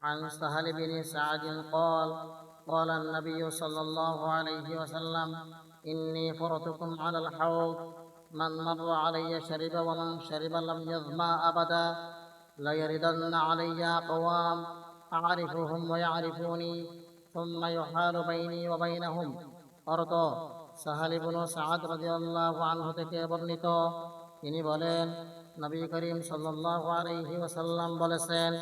عن سهل بن سعد قال قال النبي صلى الله عليه وسلم إني فرطكم على الحوض من مر علي شرب ومن شرب لم يظمأ أبدا ليردن علي أقوام أعرفهم ويعرفوني ثم يحال بيني وبينهم অর্থ সাহাল ইবনে সাআদ রাদিয়াল্লাহু আনহু থেকে বর্ণিত। তিনি বলেন, নবী করিম সাল্লাল্লাহু আলাইহি ওয়াসাল্লাম বলেছেন,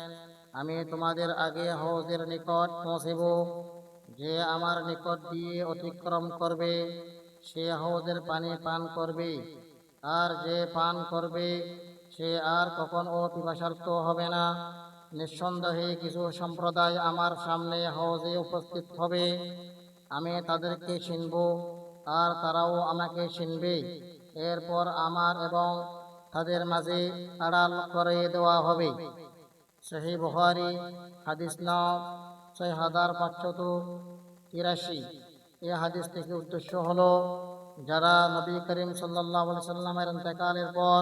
আমি তোমাদের আগে হৌজের নিকট পৌঁছব। যে আমার নিকট দিয়ে অতিক্রম করবে সে হৌজের পানি পান করবে, আর যে পান করবে সে আর কখনো পিপাসার্ত হবে না। নিঃসন্দেহে কিছু সম্প্রদায় আমার সামনে হৌজে উপস্থিত হবে, আমি তাদেরকে চিনব আর তারাও আমাকে চিনবে। এরপর আমার এবং তাদের মাঝে আড়াল করে দেওয়া হবে। সহিহ বুখারী, হাদিস নং 6583। এই হাদিস থেকে উদ্দেশ্য হলো, যারা নবী করিম সাল্লাল্লাহু আলাইহি সাল্লামের ইন্তেকালের পর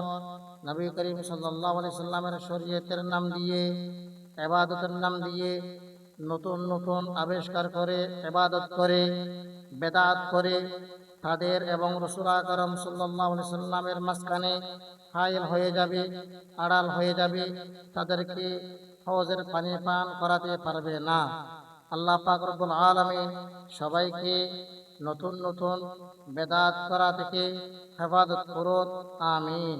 নবী করিম সাল্লাল্লাহু আলাইহি সাল্লামের শরীয়তের নাম দিয়ে, ইবাদতের নাম দিয়ে নতুন নতুন আবিষ্কার করে ইবাদত করে, বেদাত করে, তাদের এবং রাসূল আকরাম সাল্লাল্লাহু আলাইহি সাল্লামের মাঝখানে হাইল হয়ে যাবে, আড়াল হয়ে যাবে, তাদেরকে হৌজের পানি পান করাতে পারবে না। আল্লাহ পাক রব্বুল আলামিন সবাইকে নতুন নতুন বেদাত করা থেকে হেফাজত করুন। আমিন।